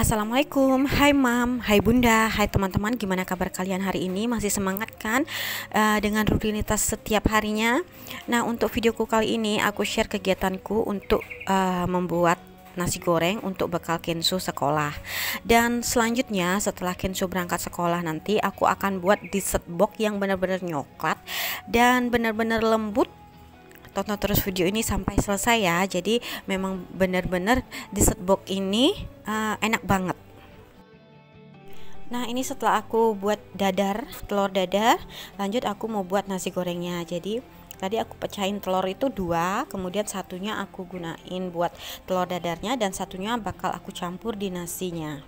Assalamualaikum, hai Mam, hai Bunda, hai teman-teman. Gimana kabar kalian hari ini? Masih semangat kan dengan rutinitas setiap harinya? Nah, untuk videoku kali ini aku share kegiatanku untuk membuat nasi goreng untuk bekal Kenzo sekolah. Dan selanjutnya setelah Kenzo berangkat sekolah nanti aku akan buat dessert box yang benar-benar nyoklat dan benar-benar lembut. Tonton terus video ini sampai selesai ya. Jadi memang benar-benar dessert box ini enak banget. Nah, ini setelah aku buat telur dadar, lanjut aku mau buat nasi gorengnya. Jadi tadi aku pecahin telur itu dua, kemudian satunya aku gunain buat telur dadarnya dan satunya bakal aku campur di nasinya.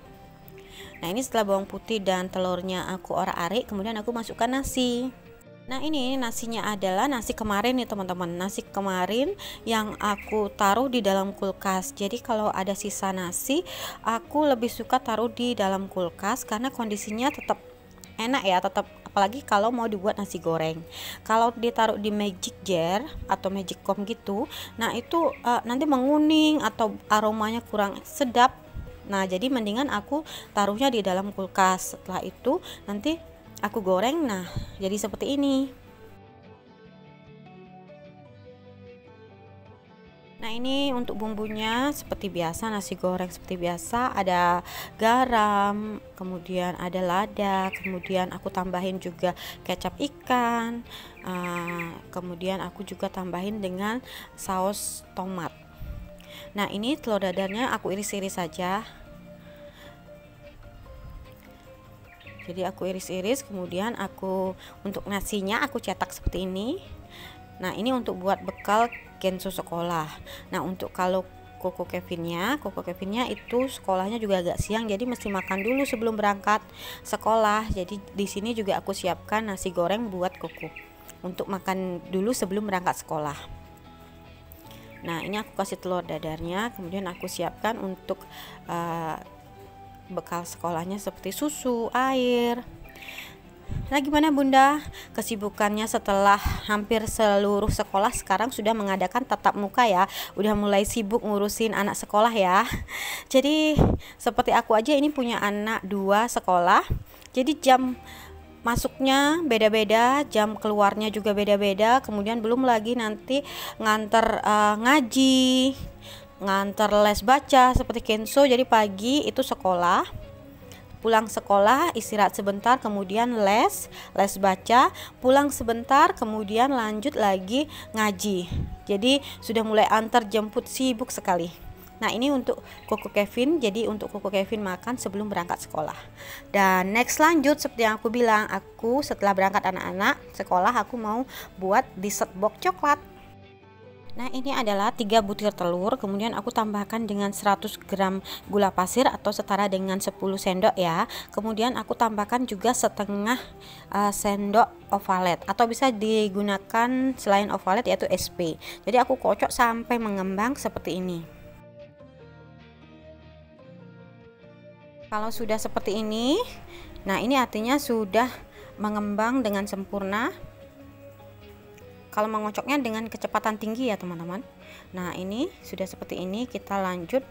Nah, ini setelah bawang putih dan telurnya aku orak-arik, kemudian aku masukkan nasi. Nah, ini nasinya adalah nasi kemarin nih teman-teman, nasi kemarin yang aku taruh di dalam kulkas. Jadi kalau ada sisa nasi aku lebih suka taruh di dalam kulkas karena kondisinya tetap enak ya, tetap apalagi kalau mau dibuat nasi goreng. Kalau ditaruh di magic jar atau magic comb gitu, nah itu nanti menguning atau aromanya kurang sedap. Nah, jadi mendingan aku taruhnya di dalam kulkas. Setelah itu nanti aku goreng. Nah, jadi seperti ini. Nah, ini untuk bumbunya seperti biasa, nasi goreng seperti biasa, ada garam, kemudian ada lada, kemudian aku tambahin juga kecap ikan, kemudian aku juga tambahin dengan saus tomat. Nah, ini telur dadarnya aku iris-iris saja. Jadi aku iris-iris, kemudian untuk nasinya aku cetak seperti ini. Nah, ini untuk buat bekal Kenzo sekolah. Nah, untuk kalau Koko Kevinnya itu sekolahnya juga agak siang, jadi mesti makan dulu sebelum berangkat sekolah. Jadi di sini juga aku siapkan nasi goreng buat Koko untuk makan dulu sebelum berangkat sekolah. Nah, ini aku kasih telur dadarnya, kemudian aku siapkan untuk bekal sekolahnya seperti susu, air. Nah, gimana Bunda? Kesibukannya setelah hampir seluruh sekolah sekarang sudah mengadakan tatap muka ya. Udah mulai sibuk ngurusin anak sekolah ya. Jadi seperti aku aja ini punya anak 2 sekolah. Jadi jam masuknya beda-beda, jam keluarnya juga beda-beda. Kemudian belum lagi nanti nganter ngaji, nganter les baca seperti Kenzo. Jadi pagi itu sekolah, pulang sekolah istirahat sebentar, kemudian les baca, pulang sebentar, kemudian lanjut lagi ngaji. Jadi sudah mulai antar jemput, sibuk sekali. Nah, ini untuk Koko Kevin. Jadi untuk Koko Kevin makan sebelum berangkat sekolah. Dan next lanjut seperti yang aku bilang, aku setelah berangkat anak-anak sekolah aku mau buat dessert box coklat. Nah, ini adalah 3 butir telur, kemudian aku tambahkan dengan 100 gram gula pasir atau setara dengan 10 sendok ya. Kemudian aku tambahkan juga setengah sendok ovalet atau bisa digunakan selain ovalet yaitu SP. Jadi aku kocok sampai mengembang seperti ini. Kalau sudah seperti ini, nah ini artinya sudah mengembang dengan sempurna. Kalau mengocoknya dengan kecepatan tinggi ya teman-teman. Nah, ini sudah seperti ini. Kita lanjut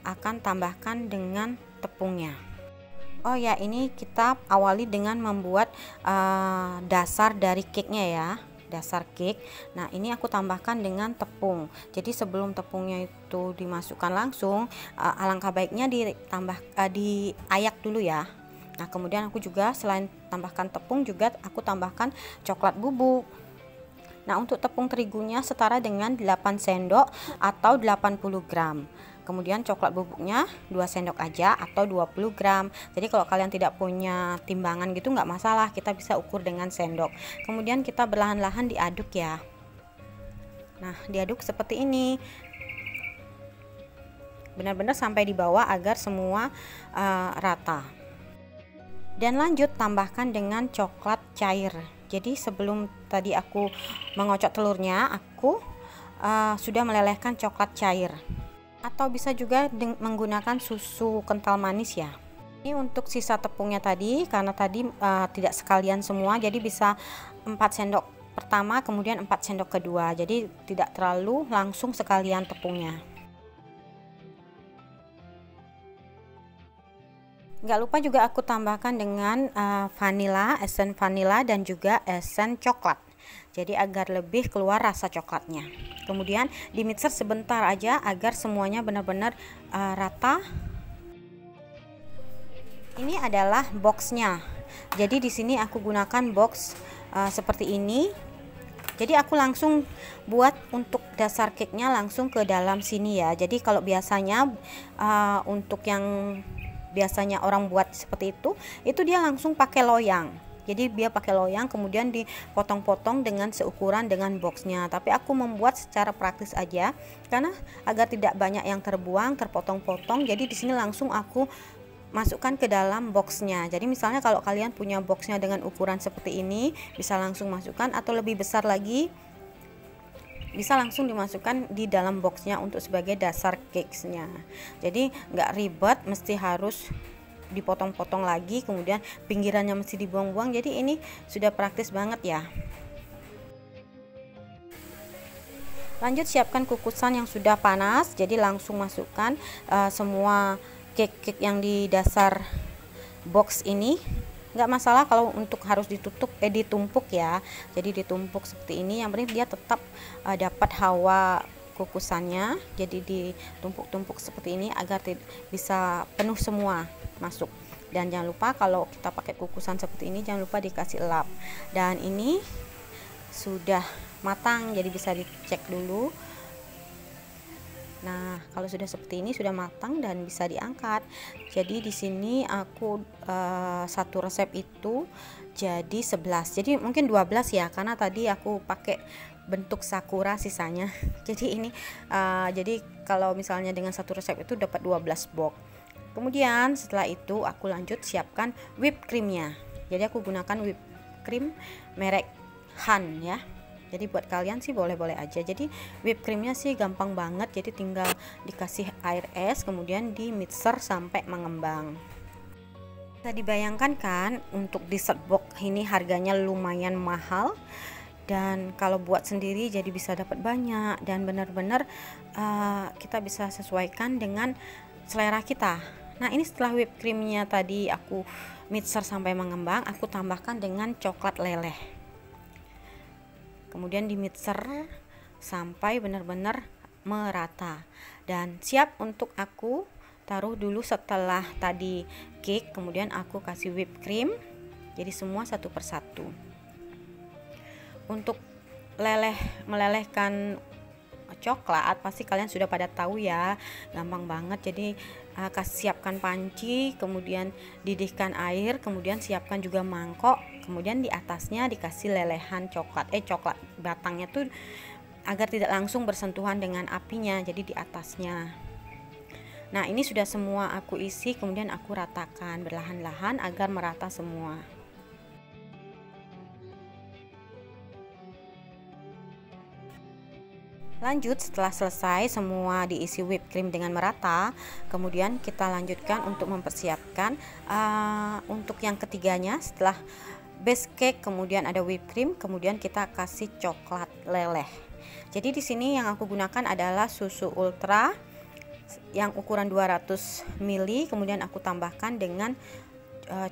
akan tambahkan dengan tepungnya. Oh ya, ini kita awali dengan membuat dasar dari cake-nya ya, dasar cake. Nah, ini aku tambahkan dengan tepung. Jadi sebelum tepungnya itu dimasukkan langsung, alangkah baiknya diayak dulu ya. Nah, kemudian aku juga selain tambahkan tepung juga aku tambahkan coklat bubuk. Nah, untuk tepung terigunya setara dengan 8 sendok atau 80 gram. Kemudian coklat bubuknya 2 sendok aja atau 20 gram. Jadi kalau kalian tidak punya timbangan gitu nggak masalah, kita bisa ukur dengan sendok. Kemudian kita berlahan-lahan diaduk ya. Nah, diaduk seperti ini. Benar-benar sampai di bawah agar semua rata. Dan lanjut tambahkan dengan coklat cair. Jadi sebelum tadi aku mengocok telurnya, aku sudah melelehkan coklat cair. Atau bisa juga menggunakan susu kental manis ya. Ini untuk sisa tepungnya tadi, karena tadi tidak sekalian semua, jadi bisa 4 sendok pertama, kemudian 4 sendok kedua. Jadi tidak terlalu langsung sekalian tepungnya. Nggak lupa juga aku tambahkan dengan vanila, esen vanila dan juga esen coklat. Jadi agar lebih keluar rasa coklatnya. Kemudian di mixer sebentar aja agar semuanya benar-benar rata. Ini adalah boxnya. Jadi di sini aku gunakan box seperti ini. Jadi aku langsung buat untuk dasar cake-nya langsung ke dalam sini ya. Jadi kalau biasanya untuk yang biasanya orang buat seperti itu dia langsung pakai loyang. Jadi dia pakai loyang kemudian dipotong-potong dengan seukuran dengan boxnya. Tapi aku membuat secara praktis aja karena agar tidak banyak yang terbuang, terpotong-potong. Jadi di sini langsung aku masukkan ke dalam boxnya. Jadi misalnya kalau kalian punya boxnya dengan ukuran seperti ini, bisa langsung masukkan, atau lebih besar lagi bisa langsung dimasukkan di dalam boxnya untuk sebagai dasar cakesnya. Jadi nggak ribet, mesti harus dipotong-potong lagi, kemudian pinggirannya mesti dibuang-buang. Jadi ini sudah praktis banget ya. Lanjut siapkan kukusan yang sudah panas. Jadi langsung masukkan semua cake yang di dasar box ini. Nggak masalah kalau untuk harus ditumpuk ya. Jadi ditumpuk seperti ini, yang penting dia tetap dapat hawa kukusannya. Jadi ditumpuk-tumpuk seperti ini agar bisa penuh semua masuk. Dan jangan lupa kalau kita pakai kukusan seperti ini, jangan lupa dikasih lap. Dan ini sudah matang, jadi bisa dicek dulu. Nah, kalau sudah seperti ini sudah matang dan bisa diangkat. Jadi di sini aku satu resep itu jadi 11. Jadi mungkin 12 ya, karena tadi aku pakai bentuk sakura sisanya. Jadi ini jadi kalau misalnya dengan satu resep itu dapat 12 box. Kemudian setelah itu aku lanjut siapkan whipped creamnya. Jadi aku gunakan whipped cream merek Han ya. Jadi buat kalian sih boleh-boleh aja. Jadi whipped creamnya sih gampang banget. Jadi tinggal dikasih air es, kemudian di mixer sampai mengembang. Bisa dibayangkan kan, untuk dessert box ini harganya lumayan mahal. Dan kalau buat sendiri jadi bisa dapat banyak. Dan benar-benar kita bisa sesuaikan dengan selera kita. Nah ini setelah whipped creamnya tadi aku mixer sampai mengembang, aku tambahkan dengan coklat leleh. Kemudian di mixer sampai benar-benar merata dan siap untuk aku taruh dulu. Setelah tadi cake, kemudian aku kasih whipped cream, jadi semua satu persatu. Untuk melelehkan coklat pasti kalian sudah pada tahu ya, gampang banget. Jadi siapkan panci, kemudian didihkan air, kemudian siapkan juga mangkok, kemudian di atasnya dikasih lelehan coklat batangnya tuh agar tidak langsung bersentuhan dengan apinya, jadi di atasnya. Nah ini sudah semua aku isi, kemudian aku ratakan berlahan-lahan agar merata semua. Lanjut, setelah selesai semua diisi whipped cream dengan merata, kemudian kita lanjutkan untuk mempersiapkan untuk yang ketiganya. Setelah base cake, kemudian ada whipped cream, kemudian kita kasih coklat leleh. Jadi di sini yang aku gunakan adalah susu ultra yang ukuran 200 ml, kemudian aku tambahkan dengan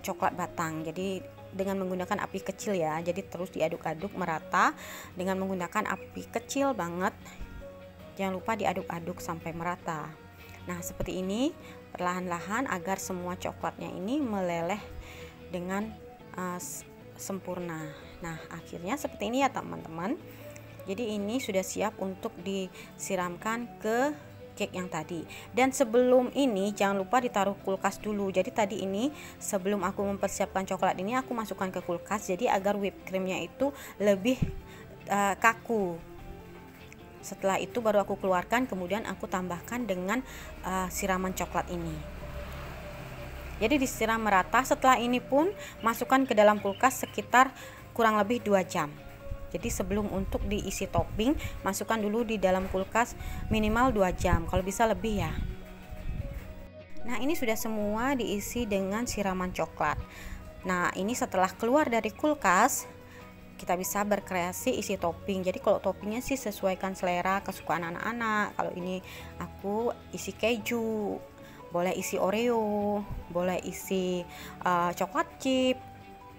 coklat batang. Jadi dengan menggunakan api kecil ya, jadi terus diaduk-aduk merata dengan menggunakan api kecil banget. Jangan lupa diaduk-aduk sampai merata. Nah seperti ini perlahan-lahan agar semua coklatnya ini meleleh dengan sempurna. Nah akhirnya seperti ini ya teman-teman. Jadi ini sudah siap untuk disiramkan ke cake yang tadi. Dan sebelum ini jangan lupa ditaruh kulkas dulu. Jadi tadi ini sebelum aku mempersiapkan coklat ini aku masukkan ke kulkas, jadi agar whipped creamnya itu lebih kaku. Setelah itu baru aku keluarkan, kemudian aku tambahkan dengan siraman coklat ini. Jadi disiram merata. Setelah ini pun masukkan ke dalam kulkas sekitar kurang lebih 2 jam. Jadi sebelum untuk diisi topping, masukkan dulu di dalam kulkas minimal 2 jam, kalau bisa lebih ya. Nah ini sudah semua diisi dengan siraman coklat. Nah ini setelah keluar dari kulkas, kita bisa berkreasi isi topping. Jadi kalau toppingnya sih sesuaikan selera kesukaan anak-anak. Kalau ini aku isi keju, boleh isi Oreo, boleh isi coklat chip,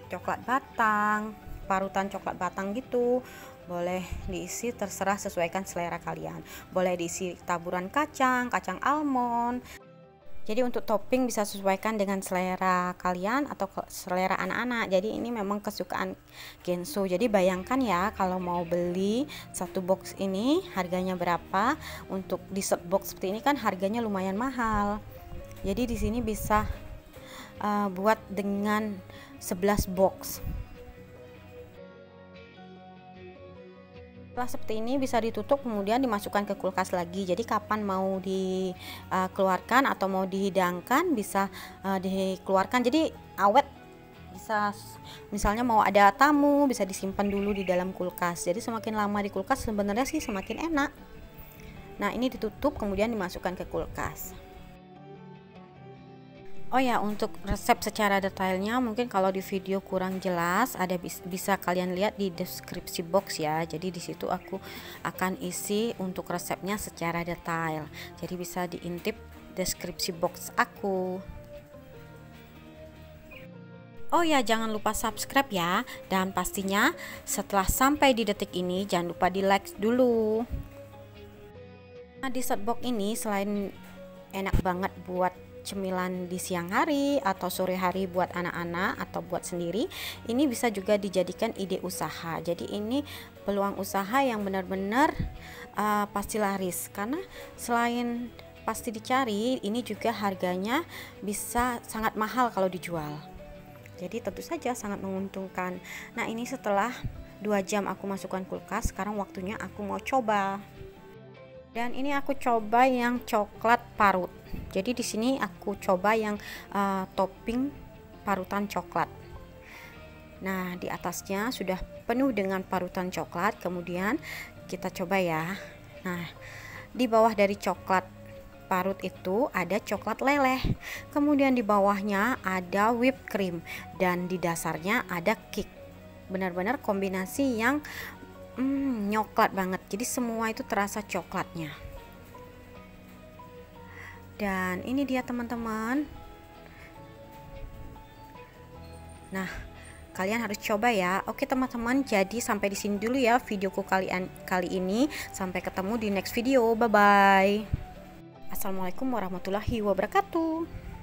coklat batang, parutan coklat batang gitu, boleh diisi, terserah, sesuaikan selera kalian. Boleh diisi taburan kacang, kacang almond. Jadi untuk topping bisa sesuaikan dengan selera kalian atau selera anak-anak. Jadi ini memang kesukaan Genso. Jadi bayangkan ya, kalau mau beli satu box ini harganya berapa. Untuk dessert box seperti ini kan harganya lumayan mahal. Jadi di sini bisa buat dengan 11 box. Setelah seperti ini bisa ditutup, kemudian dimasukkan ke kulkas lagi. Jadi kapan mau dikeluarkan atau mau dihidangkan bisa dikeluarkan, jadi awet. Bisa misalnya mau ada tamu bisa disimpan dulu di dalam kulkas. Jadi semakin lama di kulkas sebenarnya sih semakin enak. Nah ini ditutup kemudian dimasukkan ke kulkas. Oh ya, untuk resep secara detailnya mungkin kalau di video kurang jelas, ada bisa kalian lihat di deskripsi box ya. Jadi di situ aku akan isi untuk resepnya secara detail. Jadi bisa diintip deskripsi box aku. Oh ya, jangan lupa subscribe ya. Dan pastinya setelah sampai di detik ini jangan lupa di like dulu. Nah, dessert box ini selain enak banget buat cemilan di siang hari atau sore hari buat anak-anak atau buat sendiri, ini bisa juga dijadikan ide usaha. Jadi ini peluang usaha yang benar-benar pasti laris, karena selain pasti dicari, ini juga harganya bisa sangat mahal kalau dijual. Jadi tentu saja sangat menguntungkan. Nah ini setelah 2 jam aku masukkan kulkas, sekarang waktunya aku mau coba. Dan ini aku coba yang coklat parut. Jadi di sini aku coba yang topping parutan coklat. Nah, di atasnya sudah penuh dengan parutan coklat. Kemudian kita coba ya. Nah, di bawah dari coklat parut itu ada coklat leleh. Kemudian di bawahnya ada whipped cream dan di dasarnya ada cake. Benar-benar kombinasi yang nyoklat banget. Jadi semua itu terasa coklatnya. Dan ini dia teman-teman. Nah, kalian harus coba ya. Oke teman-teman, jadi sampai di sini dulu ya videoku kali ini. Sampai ketemu di next video. Bye bye. Assalamualaikum warahmatullahi wabarakatuh.